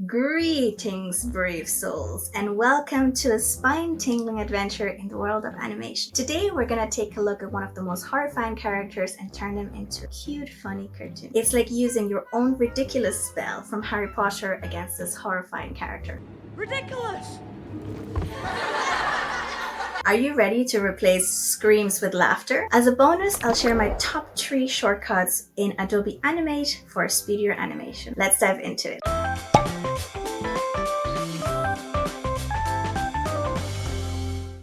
Greetings, brave souls, and welcome to a spine-tingling adventure in the world of animation. Today, we're gonna take a look at one of the most horrifying characters and turn them into a cute, funny cartoon. It's like using your own ridiculous spell from Harry Potter against this horrifying character. Ridiculous! Are you ready to replace screams with laughter? As a bonus, I'll share my top 3 shortcuts in Adobe Animate for speedier animation. Let's dive into it.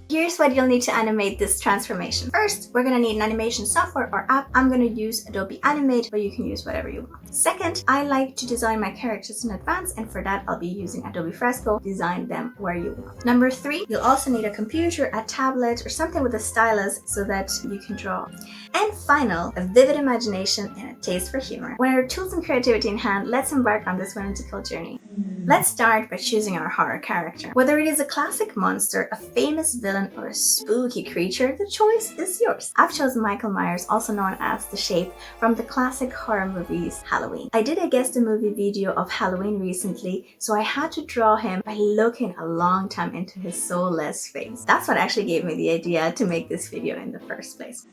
Here's what you'll need to animate this transformation. First, we're gonna need an animation software or app. I'm gonna use Adobe Animate, but you can use whatever you want. Second, I like to design my characters in advance, and for that, I'll be using Adobe Fresco. Design them where you want. Number 3, you'll also need a computer, a tablet, or something with a stylus so that you can draw. And final, a vivid imagination and a taste for humor. With our tools and creativity in hand, let's embark on this whimsical journey. Let's start by choosing our horror character. Whether it is a classic monster, a famous villain, or a spooky creature, the choice is yours. I've chosen Michael Myers, also known as the Shape, from the classic horror movies Halloween. I did a guest movie video of Halloween recently, so I had to draw him by looking a long time into his soulless face. That's what actually gave me the idea to make this video in the first place.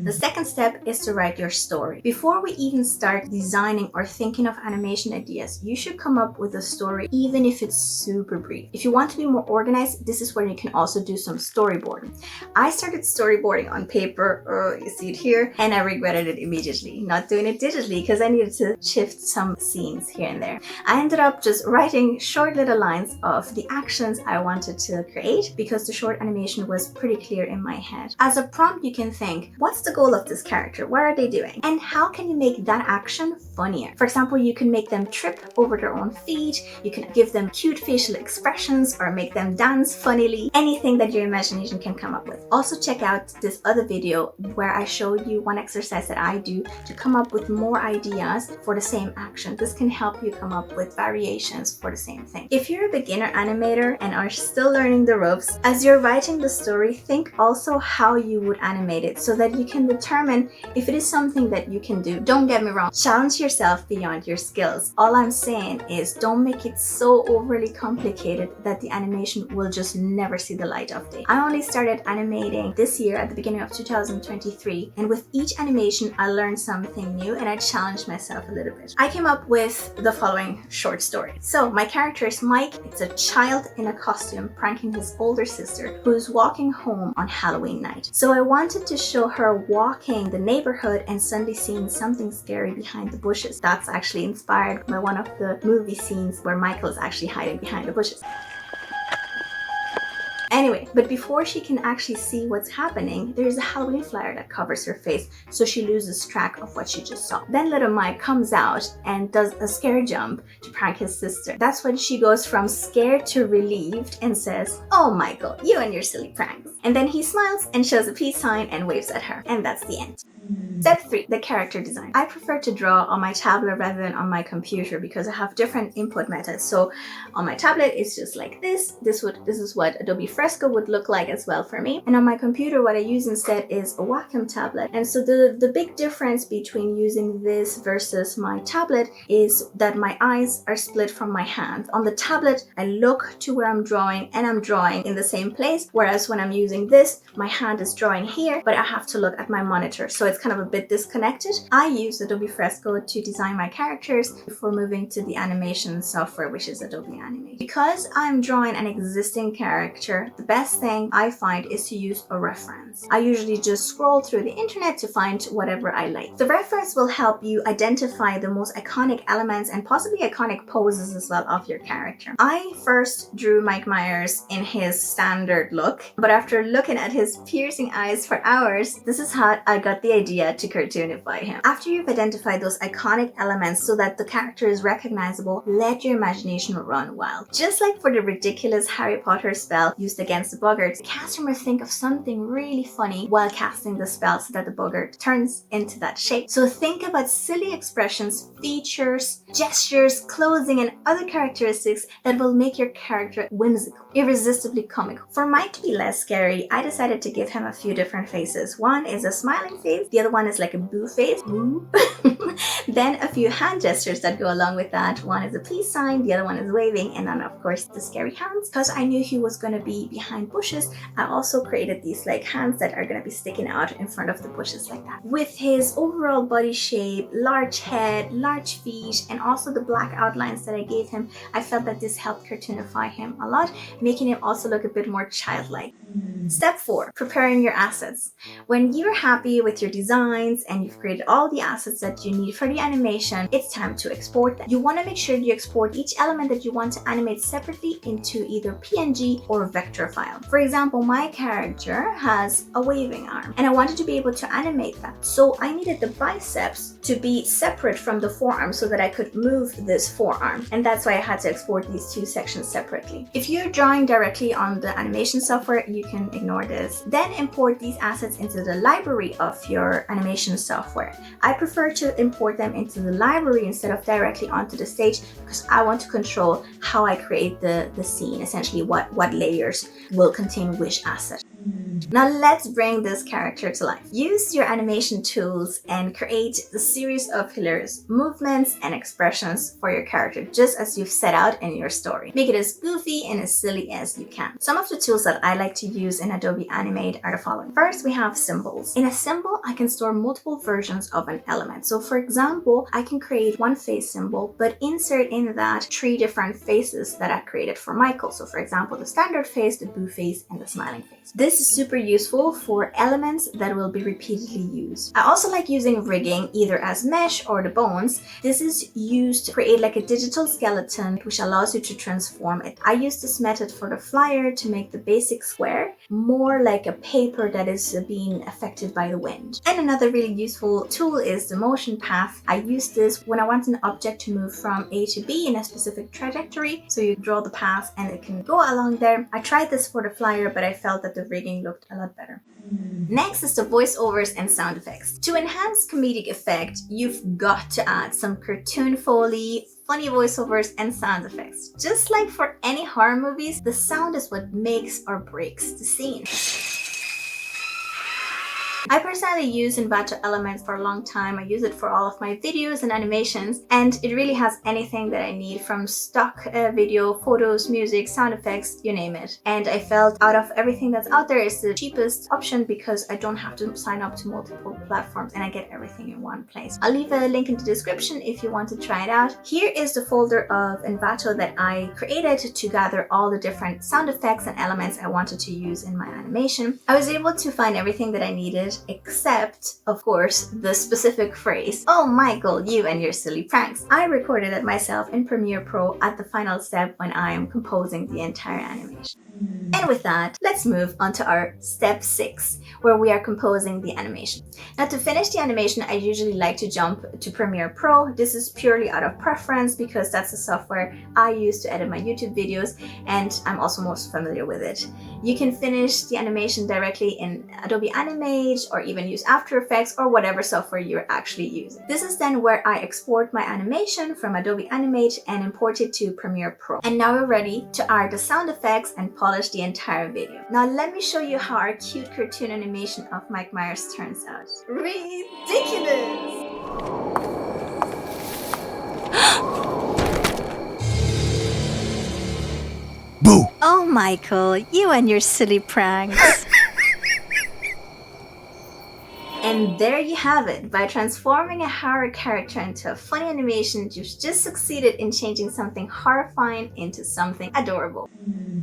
The second step is to write your story. Before we even start designing or thinking of animation ideas, you should come up with a story, even if it's super brief. If you want to be more organized, this is where you can also do some storyboarding. I started storyboarding on paper, you see it here, and I regretted it immediately, not doing it digitally because I needed to shift some scenes here and there. I ended up just writing short little lines of the actions I wanted to create because the short animation was pretty clear in my head. As a prompt, you can think, what's the goal of this character? What are they doing? And how can you make that action funnier? For example, you can make them trip over their own feet, you can give them cute facial expressions, or make them dance funnily, anything that your imagination can come up with. Also check out this other video where I show you one exercise that I do to come up with more ideas for the same action. This can help you come up with variations for the same thing. If you're a beginner animator and are still learning the ropes, as you're writing the story, think also how you would animate it so that you can determine if it is something that you can do. Don't get me wrong, challenge yourself beyond your skills. All I'm saying is don't make it so overly complicated that the animation will just never see the light of day. I only started animating this year at the beginning of 2023, and with each animation I learned something new and I challenged myself a little bit. I came up with the following short story. So my character is Mike. It's a child in a costume pranking his older sister who's walking home on Halloween night. So I wanted to show her walking the neighborhood and suddenly seeing something scary behind the bushes. That's actually inspired by one of the movie scenes where Michael is actually hiding behind the bushes. Anyway, but before she can actually see what's happening, there's a Halloween flyer that covers her face, so she loses track of what she just saw. Then little Mike comes out and does a scare jump to prank his sister. That's when she goes from scared to relieved and says, "Oh Michael, you and your silly pranks." And then he smiles and shows a peace sign and waves at her. And that's the end. Step 3, the character design. I prefer to draw on my tablet rather than on my computer because I have different input methods. So on my tablet, it's just like this. This is what Adobe Fresco would look like as well for me. And on my computer, what I use instead is a Wacom tablet. And so the big difference between using this versus my tablet is that my eyes are split from my hand. On the tablet, I look to where I'm drawing and I'm drawing in the same place. Whereas when I'm using this, my hand is drawing here, but I have to look at my monitor. So it's kind of a bit disconnected. I use Adobe Fresco to design my characters before moving to the animation software, which is Adobe Animate. Because I'm drawing an existing character, the best thing I find is to use a reference. I usually just scroll through the internet to find whatever I like. The reference will help you identify the most iconic elements and possibly iconic poses as well of your character. I first drew Mike Myers in his standard look, but after looking at his piercing eyes for hours, this is how I got the idea to cartoonify him. After you've identified those iconic elements so that the character is recognizable, let your imagination run wild. Just like for the ridiculous Harry Potter spell used against the boggart, the caster must think of something really funny while casting the spell so that the boggart turns into that shape. So think about silly expressions, features, gestures, clothing, and other characteristics that will make your character whimsical, irresistibly comical. For Mike to be less scary, I decided to give him a few different faces. One is a smiling face, The other one is like a boo face. Boo. Then a few hand gestures that go along with that. One is a peace sign, the other one is waving, and then of course the scary hands. Because I knew he was going to be behind bushes, I also created these like hands that are going to be sticking out in front of the bushes like that. With his overall body shape, large head, large feet, and also the black outlines that I gave him, I felt that this helped cartoonify him a lot, making him also look a bit more childlike. Step 4, preparing your assets. When you're happy with your designs and you've created all the assets that you need for the animation, it's time to export them. You want to make sure you export each element that you want to animate separately into either PNG or vector file. For example, my character has a waving arm and I wanted to be able to animate that. So I needed the biceps to be separate from the forearm so that I could move this forearm. And that's why I had to export these two sections separately. If you're drawing directly on the animation software, you can ignore this. Then import these assets into the library of your animation software. I prefer to import them into the library instead of directly onto the stage because I want to control how I create the scene, essentially what layers will contain which asset. Now let's bring this character to life. Use your animation tools and create a series of hilarious movements and expressions for your character, just as you've set out in your story. Make it as goofy and as silly as you can. Some of the tools that I like to use in Adobe Animate are the following. First, we have symbols. In a symbol, I can store multiple versions of an element. So for example, I can create one face symbol, but insert in that 3 different faces that I created for Michael. So for example, the standard face, the boo face, and the smiling face. This is super useful for elements that will be repeatedly used. I also like using rigging either as mesh or the bones. This is used to create like a digital skeleton which allows you to transform it. I use this method for the flyer to make the basic square more like a paper that is being affected by the wind. And another really useful tool is the motion path. I use this when I want an object to move from A to B in a specific trajectory. So you draw the path and it can go along there. I tried this for the flyer, but I felt that the rigging looked a lot better. Next is the voiceovers and sound effects. To enhance comedic effect, you've got to add some cartoon foley, funny voiceovers, and sound effects. Just like for any horror movies, the sound is what makes or breaks the scene. I personally use Envato Elements for a long time. I use it for all of my videos and animations, and it really has anything that I need, from stock video, photos, music, sound effects, you name it. And I felt out of everything that's out there, it's the cheapest option because I don't have to sign up to multiple platforms and I get everything in one place. I'll leave a link in the description if you want to try it out. Here is the folder of Envato that I created to gather all the different sound effects and elements I wanted to use in my animation. I was able to find everything that I needed, except, of course, the specific phrase, "Oh, Michael, you and your silly pranks." I recorded it myself in Premiere Pro at the final step when I am composing the entire animation. And with that, let's move on to our step 6, where we are composing the animation. Now, to finish the animation, I usually like to jump to Premiere Pro. This is purely out of preference because that's the software I use to edit my YouTube videos, and I'm also most familiar with it. You can finish the animation directly in Adobe Animate or even use After Effects or whatever software you're actually using. This is then where I export my animation from Adobe Animate and import it to Premiere Pro. And now we're ready to add the sound effects and polish the entire video. Now let me show you how our cute cartoon animation of Mike Myers turns out. Ridiculous! Boo! Oh, Michael, you and your silly pranks. And there you have it. By transforming a horror character into a funny animation, you've just succeeded in changing something horrifying into something adorable.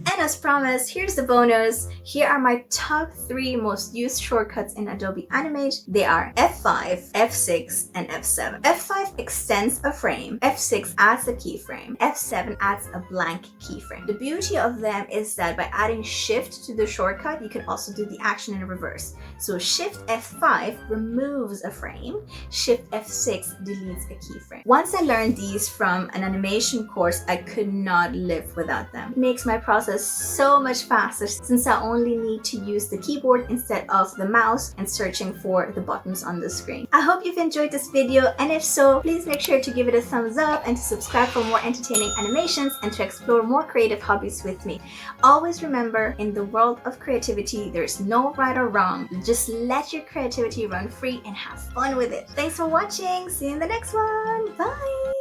And as promised, here's the bonus. Here are my top 3 most used shortcuts in Adobe Animate. They are F5, F6, and F7. F5 extends a frame, F6 adds a keyframe, F7 adds a blank keyframe. The beauty of them is that by adding Shift to the shortcut, you can also do the action in reverse. So Shift F5 removes a frame, Shift F6 deletes a keyframe. Once I learned these from an animation course, I could not live without them. It makes my process so much faster since I only need to use the keyboard instead of the mouse and searching for the buttons on the screen. I hope you've enjoyed this video, and if so, please make sure to give it a thumbs up and to subscribe for more entertaining animations and to explore more creative hobbies with me. Always remember, in the world of creativity, there's no right or wrong. Just let your creativity creativity run free and have fun with it. Thanks for watching. See you in the next one. Bye.